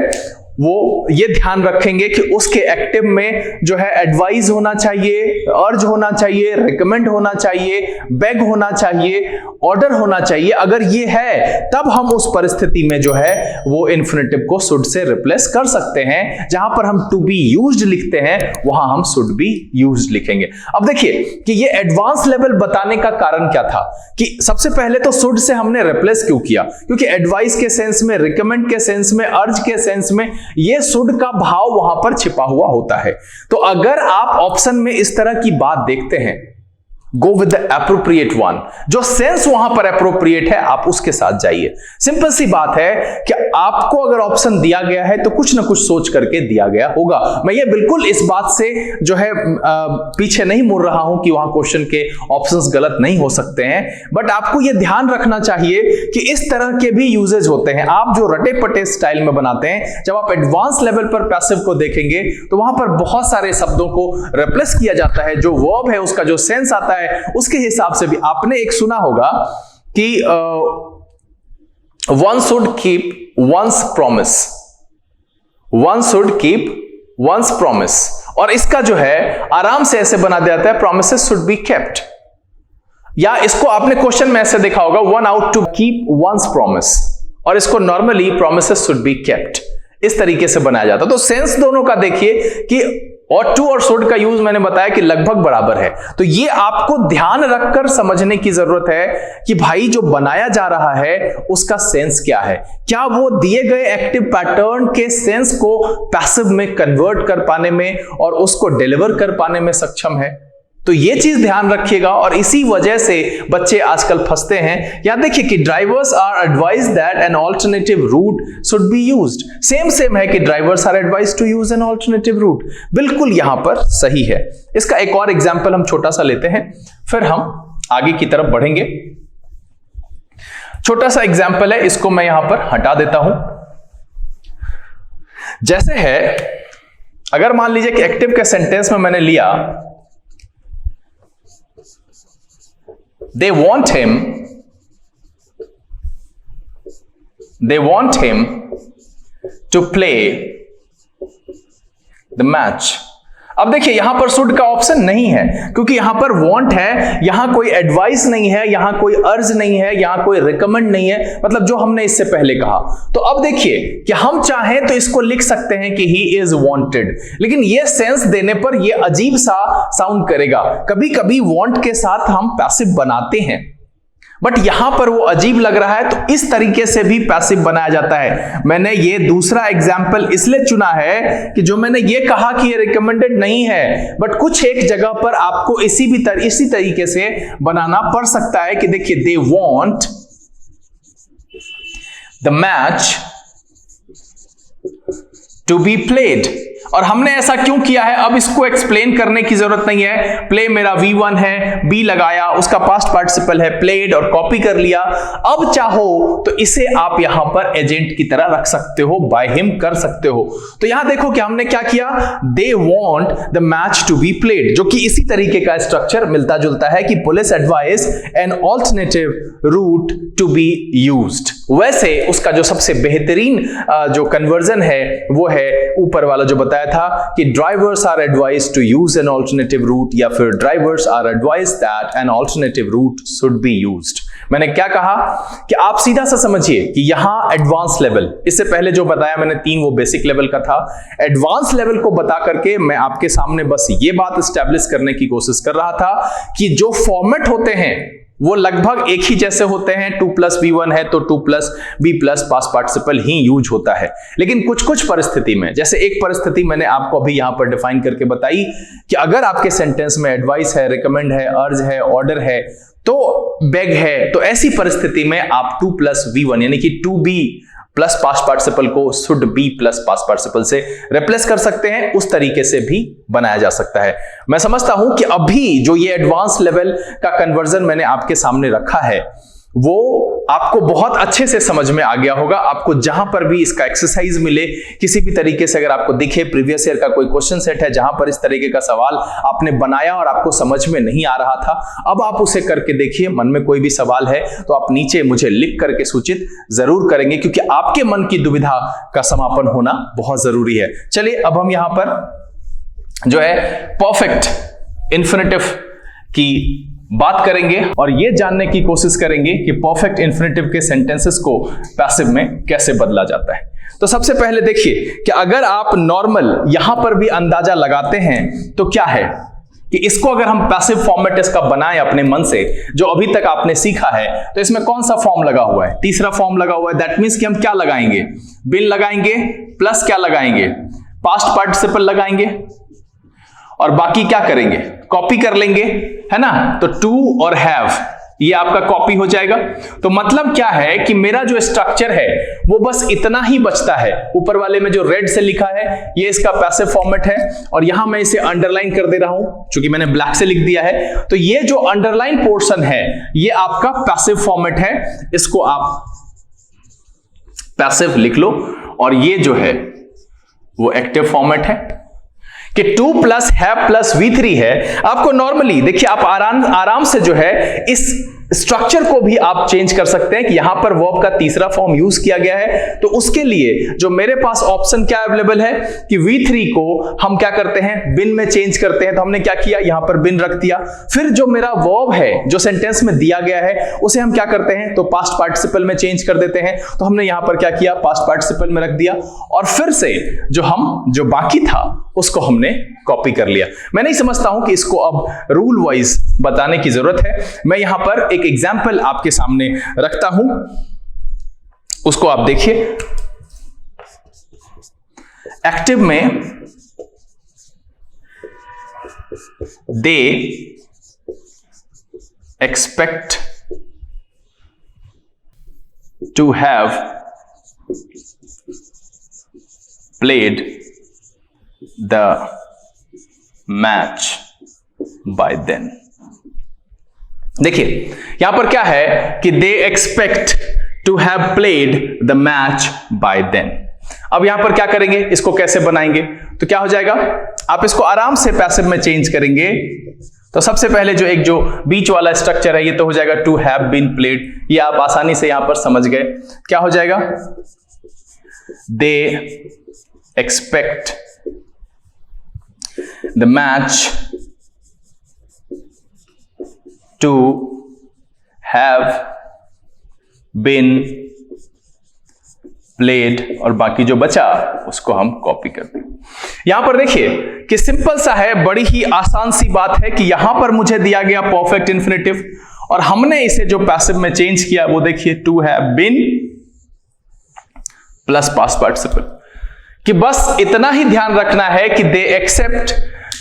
वो ये ध्यान रखेंगे कि उसके एक्टिव में जो है एडवाइज होना चाहिए, अर्ज होना चाहिए, रिकमेंड होना चाहिए, बेग होना चाहिए, ऑर्डर होना चाहिए। अगर ये है तब हम उस परिस्थिति में जो है वो इन्फिनेटिव को शुड से रिप्लेस कर सकते हैं। जहां पर हम टू बी यूज्ड लिखते हैं वहां हम शुड बी यूज्ड लिखेंगे। अब देखिए कि ये एडवांस लेवल बताने का कारण क्या था कि सबसे पहले तो शुड से हमने रिप्लेस क्यों किया, क्योंकि एडवाइस के सेंस में, रिकमेंड के सेंस में, अर्ज के सेंस में ये शुड का भाव वहां पर छिपा हुआ होता है। तो अगर आप ऑप्शन में इस तरह की बात देखते हैं, go with the appropriate one, जो सेंस वहां पर एप्रोप्रिएट है आप उसके साथ जाइए। सिंपल सी बात है कि आपको अगर ऑप्शन दिया गया है तो कुछ ना कुछ सोच करके दिया गया होगा। मैं ये बिल्कुल इस बात से जो है पीछे नहीं मुड़ रहा हूं कि वहां क्वेश्चन के ऑप्शंस गलत नहीं हो सकते हैं, बट आपको ये ध्यान रखना चाहिए कि इस तरह के भी यूजेज होते हैं। आप जो रटे पटे स्टाइल में बनाते हैं, जब आप एडवांस लेवल पर पैसिव को देखेंगे तो वहां पर बहुत सारे शब्दों को रिप्लेस किया जाता है। जो वर्ब है उसका जो सेंस आता है उसके हिसाब से भी आपने एक सुना होगा कि one should keep one's promise, one should keep one's promise, और इसका जो है आराम से ऐसे बना दिया जाता है प्रॉमिसेस शुड बी केप्ट। या इसको आपने क्वेश्चन में ऐसे देखा होगा one ought to keep one's promise, और इसको normally promises should be kept, इस तरीके से बनाया जाता। तो सेंस दोनों का देखिए कि और टू और शुड का यूज मैंने बताया कि लगभग बराबर है। तो ये आपको ध्यान रखकर समझने की जरूरत है कि भाई जो बनाया जा रहा है उसका सेंस क्या है, क्या वो दिए गए एक्टिव पैटर्न के सेंस को पैसिव में कन्वर्ट कर पाने में और उसको डिलीवर कर पाने में सक्षम है। तो ये चीज ध्यान रखिएगा, और इसी वजह से बच्चे आजकल फंसते हैं। यहां देखिए कि drivers are advise that an alternative route should be used. Same है कि drivers are advise to use an alternative route, बिल्कुल यहां पर सही है। इसका एक और एग्जांपल हम छोटा सा लेते हैं, फिर हम आगे की तरफ बढ़ेंगे। छोटा सा एग्जांपल है, इसको मैं यहां पर हटा देता हूं। जैसे है, अगर मान लीजिए कि एक्टिव के सेंटेंस में मैंने लिया they want him to play the match। अब देखिए यहां पर शुड का ऑप्शन नहीं है, क्योंकि यहां पर वांट है, यहां कोई एडवाइस नहीं है, यहां कोई अर्ज नहीं है, यहां कोई रिकमेंड नहीं है, मतलब जो हमने इससे पहले कहा। तो अब देखिए कि हम चाहें तो इसको लिख सकते हैं कि ही इज वांटेड, लेकिन यह सेंस देने पर यह अजीब सा साउंड करेगा। कभी कभी वांट के साथ हम पैसिव बनाते हैं, बट यहां पर वो अजीब लग रहा है, तो इस तरीके से भी पैसिव बनाया जाता है। मैंने ये दूसरा एग्जाम्पल इसलिए चुना है कि जो मैंने ये कहा कि ये रिकमेंडेड नहीं है, बट कुछ एक जगह पर आपको इसी तरीके से बनाना पड़ सकता है कि देखिए they want the match to be played, और हमने ऐसा क्यों किया है अब इसको एक्सप्लेन करने की जरूरत नहीं है। प्ले मेरा V1 है, बी लगाया, उसका पास्ट पार्टिसिपल है प्लेड, और कॉपी कर लिया। अब चाहो तो इसे आप यहां पर एजेंट की तरह रख सकते हो, बाय हिम कर सकते हो। तो यहां देखो कि हमने क्या किया, they want the match to be played, जो कि इसी तरीके का स्ट्रक्चर मिलता जुलता है कि police advice an alternative route to be used. वैसे उसका जो सबसे बेहतरीन जो कन्वर्जन है वो है ऊपर वाला जो बताया बताया था कि drivers are advised to use an alternative route, या फिर drivers are advised that an alternative route should be used. मैंने क्या कहा कि आप सीधा सा समझिए कि यहां एडवांस लेवल, इससे पहले जो बताया मैंने 3 वो बेसिक लेवल का था, एडवांस लेवल को बता करके मैं आपके सामने बस ये बात एस्टैब्लिश करने की कोशिश कर रहा था कि जो फॉर्मेट होते हैं वो लगभग एक ही जैसे होते हैं। 2+V1 है तो 2+B+ पास्ट पार्टिसिपल ही यूज होता है। लेकिन कुछ कुछ परिस्थिति में, जैसे एक परिस्थिति मैंने आपको अभी यहां पर डिफाइन करके बताई कि अगर आपके सेंटेंस में एडवाइस है, रिकमेंड है, अर्ज है, ऑर्डर है, तो बेग है, तो ऐसी परिस्थिति में आप 2+V1 यानी कि 2B प्लस पास्ट पार्टिसिपल को should be plus past participle से रिप्लेस कर सकते हैं। उस तरीके से भी बनाया जा सकता है। मैं समझता हूं कि अभी जो ये एडवांस लेवल का कन्वर्जन मैंने आपके सामने रखा है वो आपको बहुत अच्छे से समझ में आ गया होगा। आपको जहां पर भी इसका एक्सरसाइज मिले, किसी भी तरीके से अगर आपको दिखे प्रीवियस ईयर का कोई क्वेश्चन सेट है जहां पर इस तरीके का सवाल आपने बनाया और आपको समझ में नहीं आ रहा था, अब आप उसे करके देखिए। मन में कोई भी सवाल है तो आप नीचे मुझे लिख करके सूचित जरूर करेंगे, क्योंकि आपके मन की दुविधा का समापन होना बहुत जरूरी है। चलिए अब हम यहां पर जो है परफेक्ट इंफिनिटिव की बात करेंगे और ये जानने की कोशिश करेंगे कि परफेक्ट इंफिनिटिव के सेंटेंसेस को पैसिव में कैसे बदला जाता है। तो सबसे पहले देखिए कि अगर आप नॉर्मल यहां पर भी अंदाजा लगाते हैं तो क्या है कि इसको अगर हम पैसिव फॉर्मेट इसका बनाएं अपने मन से, जो अभी तक आपने सीखा है, तो इसमें कौन सा फॉर्म लगा हुआ है? तीसरा फॉर्म लगा हुआ है। दैट मीन्स कि हम क्या लगाएंगे? बिन लगाएंगे प्लस क्या लगाएंगे? पास्ट पार्टिसिपल लगाएंगे और बाकी क्या करेंगे? कॉपी कर लेंगे, है ना? तो टू और हैव ये आपका कॉपी हो जाएगा। तो मतलब क्या है कि मेरा जो स्ट्रक्चर है वो बस इतना ही बचता है। ऊपर वाले में जो रेड से लिखा है ये इसका पैसिव फॉर्मेट है और यहां मैं इसे अंडरलाइन कर दे रहा हूं क्योंकि मैंने ब्लैक से लिख दिया है। तो ये जो अंडरलाइन पोर्शन है ये आपका पैसिव फॉर्मेट है, इसको आप पैसिव लिख लो। और ये जो है वो एक्टिव फॉर्मेट है कि 2 प्लस हैव प्लस V3 है। आपको नॉर्मली देखिए आप आराम से जो है इस स्ट्रक्चर को भी आप चेंज कर सकते हैं कि यहां पर वर्ब का तीसरा फॉर्म यूज किया गया है। तो उसके लिए जो मेरे पास ऑप्शन क्या अवेलेबल है कि V3 को हम क्या करते हैं? बिन में चेंज करते हैं। तो हमने क्या किया? यहां पर बिन रख दिया। फिर जो मेरा वर्ब है जो सेंटेंस में दिया गया है उसे हम क्या करते हैं? तो पास्ट पार्टिसिपल में चेंज कर देते हैं। तो हमने यहां पर क्या किया? पास्ट पार्टिसिपल में रख दिया और फिर से जो बाकी था उसको हमने कॉपी कर लिया। मैं नहीं समझता हूं कि इसको अब रूल वाइज बताने की जरूरत है। मैं यहां पर एक एग्जाम्पल आपके सामने रखता हूं, उसको आप देखिए। एक्टिव में they expect to have played the match by then. देखिए यहां पर क्या है कि they expect to have played the match by then. अब यहां पर क्या करेंगे? इसको कैसे बनाएंगे? तो क्या हो जाएगा? आप इसको आराम से पैसिव में चेंज करेंगे। तो सबसे पहले जो बीच वाला स्ट्रक्चर है ये तो हो जाएगा टू हैव बीन प्लेड। ये आप आसानी से यहां पर समझ गए। क्या हो जाएगा? They expect the match to have been played और बाकी जो बचा उसको हम कॉपी करते हैं। यहां पर देखिए कि सिंपल सा है, बड़ी ही आसान सी बात है कि यहां पर मुझे दिया गया परफेक्ट इंफिनिटिव और हमने इसे जो पैसिव में चेंज किया वो देखिए to have been plus past participle, कि बस इतना ही ध्यान रखना है कि they except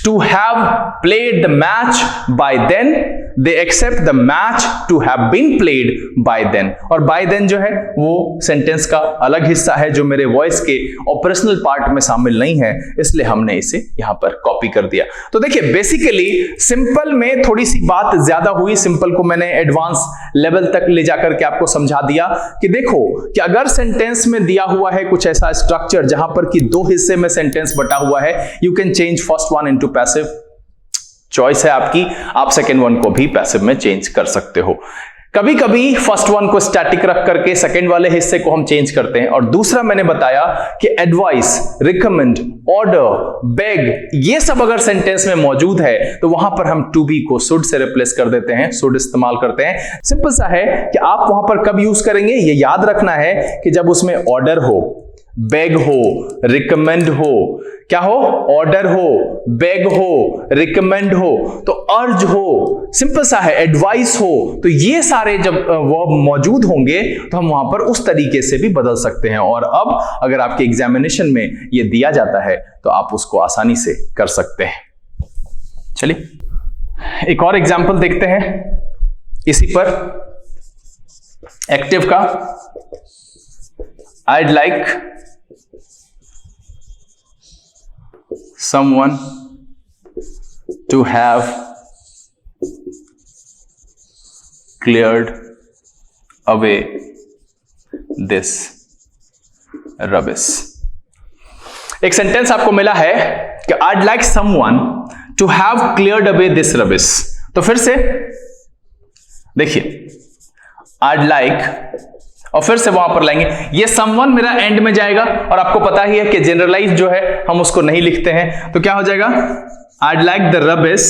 to have played the match by then, they except the match to have been played by then. और बाय देन जो है वो सेंटेंस का अलग हिस्सा है जो मेरे वॉइस के ऑपरेशनल पार्ट में शामिल नहीं है, इसलिए हमने इसे यहां पर कॉपी कर दिया। तो देखिए बेसिकली सिंपल में थोड़ी सी बात ज्यादा हुई। सिंपल को मैंने एडवांस लेवल तक ले जाकर के आपको समझा दिया कि देखो कि अगर सेंटेंस में दिया हुआ है कुछ ऐसा स्ट्रक्चर जहां पर कि 2 हिस्से में सेंटेंस बटा हुआ है, you can change first one into passive. Choice है आपकी, आप सेकेंड वन को भी पैसिव में चेंज कर सकते हो। कभी कभी फर्स्ट वन को स्टैटिक रख करके सेकंड वाले हिस्से को हम चेंज करते हैं। और दूसरा मैंने बताया कि एडवाइस, रिकमेंड, ऑर्डर, बेग, ये सब अगर सेंटेंस में मौजूद है तो वहां पर हम टू बी को शुड से रिप्लेस कर देते हैं, शुड इस्तेमाल करते हैं। सिंपल सा है कि आप वहां पर कब यूज करेंगे ये याद रखना है कि जब उसमें ऑर्डर हो, बेग हो, रिकमेंड हो, क्या हो, ऑर्डर हो, बेग हो, रिकमेंड हो, तो अर्ज हो, सिंपल सा है, एडवाइस हो, तो ये सारे जब वर्ब मौजूद होंगे तो हम वहां पर उस तरीके से भी बदल सकते हैं। और अब अगर आपके एग्जामिनेशन में ये दिया जाता है तो आप उसको आसानी से कर सकते हैं। चलिए एक और एग्जाम्पल देखते हैं इसी पर, एक्टिव का। I'd like someone to have cleared away this rubbish। एक सेंटेंस आपको मिला है कि I'd like someone to have cleared away this rubbish। तो फिर से देखिए, I'd like और फिर से वहां पर लाएंगे, ये समवन मेरा एंड में जाएगा और आपको पता ही है कि जनरलाइज जो है हम उसको नहीं लिखते हैं, तो क्या हो जाएगा, I'd like the rubbish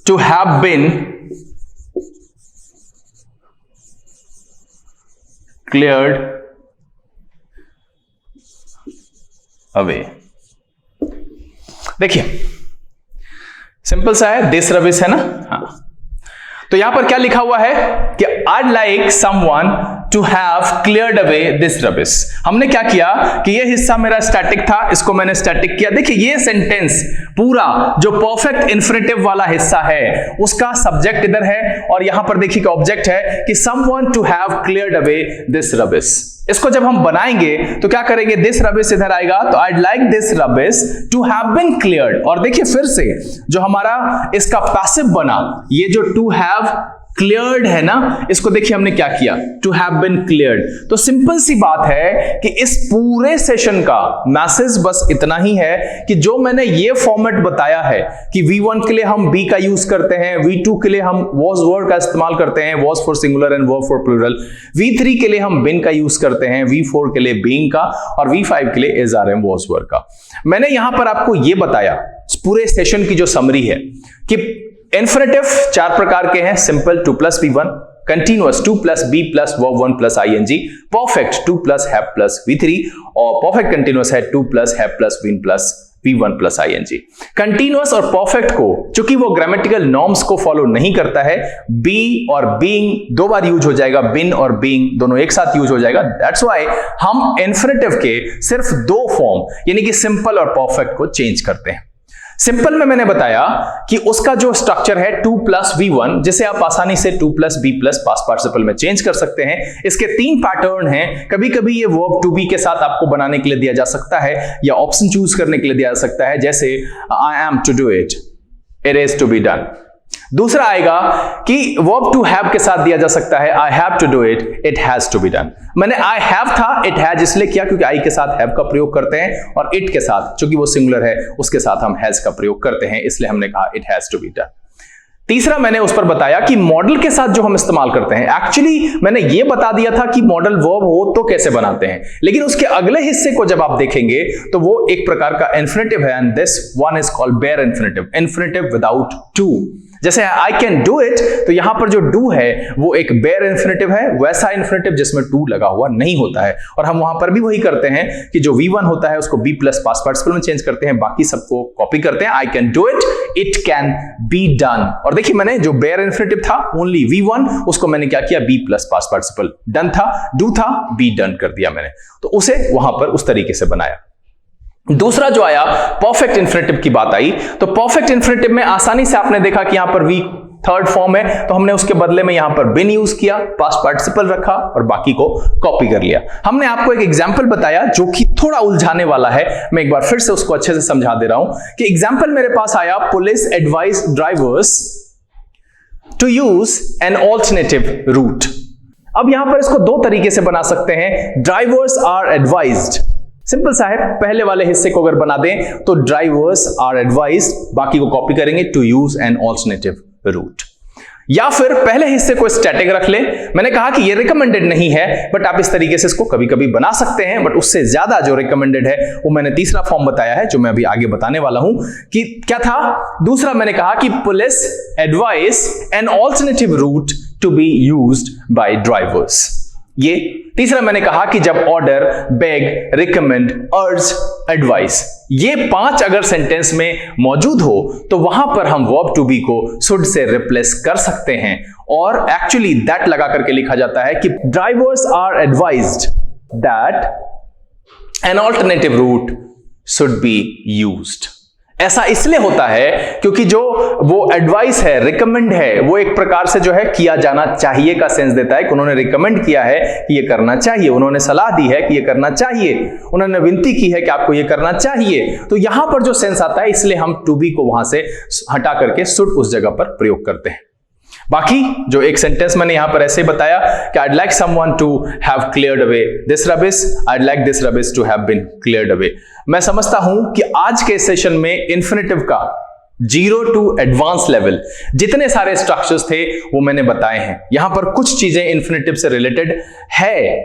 to have been cleared away। देखिए सिंपल सा है, दिस रबिश है ना, हाँ, तो यहां पर क्या लिखा हुआ है कि I'd like someone to have cleared away this rubbish। हमने क्या किया कि ये हिस्सा मेरा स्टैटिक था, इसको मैंने स्टैटिक किया। देखिए ये सेंटेंस पूरा जो परफेक्ट इन्फिनेटिव वाला हिस्सा है उसका सब्जेक्ट इधर है और यहां पर देखिए कि ऑब्जेक्ट है कि someone to have cleared away this rubbish। इसको जब हम बनाएंगे तो क्या करेंगे, दिस रबिश इधर आएगा, तो I'd like this rubbish to have been cleared। और देखिए फिर से जो हमारा इसका पैसिव बना, ये जो to have क्लियर्ड है ना, इसको देखिए हमने क्या किया, टू हैव बीन क्लियर्ड। तो सिंपल सी बात है कि इस पूरे सेशन का मैसेज बस इतना ही है कि जो मैंने ये फॉर्मेट बताया है कि V1 के लिए हम बी का यूज करते हैं, V2 के लिए हम वॉज वर्ड का इस्तेमाल करते हैं, was for singular and verb for plural, V3 के लिए हम बिन का यूज करते हैं, V4 के लिए बीइंग का, और V5 के लिए is are am was word का। मैंने यहां पर आपको ये बताया पूरे सेशन की जो समरी है कि इन्फिनेटिव चार प्रकार के हैं, simple 2 + V1, continuous 2 + B + verb 1 + ing, perfect 2 + have + V3, और परफेक्ट कंटिन्यूअस है 2 + have + win + V1 + ing। Continuous और परफेक्ट को चूंकि वो ग्रामेटिकल नॉर्म्स को फॉलो नहीं करता है, बी और बीइंग दो बार यूज हो जाएगा, बिन और बीइंग दोनों एक साथ यूज हो जाएगा। दैट्स व्हाई हम इन्फिनेटिव के सिर्फ दो फॉर्म यानी कि सिंपल और परफेक्ट को चेंज करते हैं। सिंपल में मैंने बताया कि उसका जो स्ट्रक्चर है 2 + V1, जिसे आप आसानी से 2 + B + पास्ट पार्टिसिपल में चेंज कर सकते हैं। इसके 3 पैटर्न हैं। कभी कभी ये वर्ब टू बी के साथ आपको बनाने के लिए दिया जा सकता है या ऑप्शन चूज करने के लिए दिया जा सकता है, जैसे I am to do it, it is to be done. दूसरा आएगा कि वर्ब टू हैव के साथ दिया जा सकता है, I have to do it, it has to be done. मैंने आई हैव था, इट हैज इसलिए किया क्योंकि आई के साथ हैव का प्रयोग करते हैं, और इट के साथ चूंकि वो सिंगुलर है उसके साथ हम हैज का प्रयोग करते हैं, इसलिए हमने कहा it has to be done. तीसरा मैंने उस पर बताया कि मॉडल के साथ जो हम इस्तेमाल करते हैं, एक्चुअली मैंने ये बता दिया था कि मॉडल वर्ब हो तो कैसे बनाते हैं, लेकिन उसके अगले हिस्से को जब आप देखेंगे तो वो एक प्रकार का इन्फिनेटिव है, and this one is called bare infinitive, infinitive without to. जैसे आई कैन डू इट, तो यहां पर जो डू है वो एक बेयर इन्फिनेटिव है, वैसा इन्फिनेटिव जिसमें टू लगा हुआ नहीं होता है। और हम वहां पर भी वही करते हैं कि जो V1 होता है उसको B + पास्ट पार्टिसिपल में चेंज करते हैं, बाकी सबको कॉपी करते हैं। I can do it, it can be done. और देखिए मैंने जो बेयर इन्फिनेटिव था ओनली V1, उसको मैंने क्या किया, B + पास्ट पार्टिसिपल, डन था, डू था, बी डन कर दिया मैंने, तो उसे वहां पर उस तरीके से बनाया। दूसरा जो आया परफेक्ट इन्फिनेटिव की बात आई, तो परफेक्ट इन्फिनेटिव में आसानी से आपने देखा कि यहां पर V थर्ड फॉर्म है, तो हमने उसके बदले में यहां पर बिन यूज किया, पास्ट पार्टिसिपल रखा और बाकी को कॉपी कर लिया। हमने आपको एक एग्जांपल बताया जो कि थोड़ा उलझाने वाला है, मैं एक बार फिर से उसको अच्छे से समझा दे रहा हूं कि एग्जांपल मेरे पास आया, police advise drivers to use an alternative route. अब यहां पर इसको दो तरीके से बना सकते हैं, ड्राइवर्स आर एडवाइज्ड, सिंपल सा है, पहले वाले हिस्से को अगर बना दें तो ड्राइवर्स आर एडवाइज्ड, बाकी को कॉपी करेंगे, to use an alternative route. या फिर पहले हिस्से को स्टैटिक रख ले। मैंने कहा कि ये रिकमेंडेड नहीं है, बट आप इस तरीके से इसको कभी कभी बना सकते हैं, बट उससे ज्यादा जो रिकमेंडेड है वो मैंने तीसरा फॉर्म बताया है, जो मैं अभी आगे बताने वाला हूं कि क्या था। दूसरा मैंने कहा कि police advice an alternative route to be used by drivers. ये तीसरा मैंने कहा कि जब order, beg, recommend, urge, advice, ये 5 अगर सेंटेंस में मौजूद हो तो वहां पर हम वर्ब टू बी को शुड से रिप्लेस कर सकते हैं और एक्चुअली दैट लगा करके लिखा जाता है कि drivers are advised that an alternative route should be used. ऐसा इसलिए होता है क्योंकि जो वो एडवाइस है, रिकमेंड है, वो एक प्रकार से जो है किया जाना चाहिए का सेंस देता है कि उन्होंने रिकमेंड किया है कि ये करना चाहिए, उन्होंने सलाह दी है कि ये करना चाहिए, उन्होंने विनती की है कि आपको ये करना चाहिए। तो यहां पर जो सेंस आता है, इसलिए हम टू बी को वहां से हटा करके शुड उस जगह पर प्रयोग करते हैं। बाकी जो एक सेंटेंस मैंने यहां पर ऐसे बताया कि I'd like someone to have cleared away this rubbish, I'd like this rubbish to have been cleared away। मैं समझता हूं कि आज के सेशन में इंफिनिटिव का 0 to एडवांस लेवल जितने सारे स्ट्रक्चर्स थे वो मैंने बताए हैं। यहां पर कुछ चीजें इंफिनिटिव से रिलेटेड है,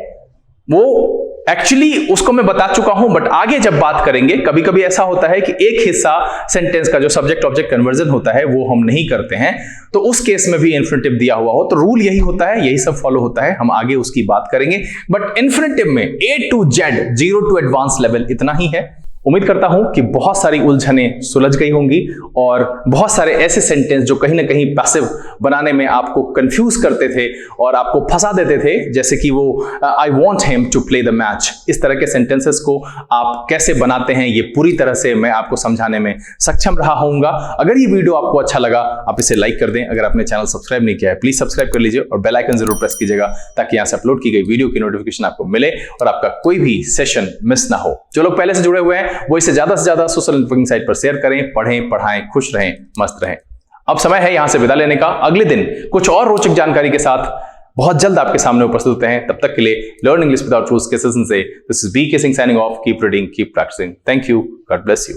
वो एक्चुअली उसको मैं बता चुका हूं, बट आगे जब बात करेंगे कभी कभी ऐसा होता है कि एक हिस्सा सेंटेंस का जो सब्जेक्ट ऑब्जेक्ट कन्वर्जन होता है वो हम नहीं करते हैं, तो उस केस में भी इंफिनिटिव दिया हुआ हो तो रूल यही होता है, यही सब फॉलो होता है। हम आगे उसकी बात करेंगे, बट इंफिनिटिव में A to Z 0 to advance level इतना ही है। उम्मीद करता हूं कि बहुत सारी उलझने सुलझ गई होंगी और बहुत सारे ऐसे सेंटेंस जो कहीं ना कहीं पैसिव बनाने में आपको कंफ्यूज करते थे और आपको फंसा देते थे, जैसे कि वो I want him to play the match, इस तरह के सेंटेंसेस को आप कैसे बनाते हैं ये पूरी तरह से मैं आपको समझाने में सक्षम रहा होऊंगा। अगर ये वीडियो आपको अच्छा लगा आप इसे लाइक कर दें। अगर आपने चैनल सब्सक्राइब नहीं किया है प्लीज सब्सक्राइब कर लीजिए और बेल आइकन जरूर प्रेस कीजिएगा ताकि यहाँ से अपलोड की गई वीडियो की नोटिफिकेशन आपको मिले और आपका कोई भी सेशन मिस ना हो। जो लोग पहले से जुड़े हुए हैं वो इसे ज्यादा से ज्यादा सोशल नेटवर्किंग साइट पर शेयर करें, पढ़ें, पढ़ाएं, खुश रहें, मस्त रहें। अब समय है यहां से विदा लेने का। अगले दिन कुछ और रोचक जानकारी के साथ बहुत जल्द आपके सामने उपस्थित होते हैं। तब तक के लिए लर्न इंग्लिश विदाउट रूल्स के सेशन से this is B K Singh signing off. Keep reading, keep practising. Thank you, God bless you.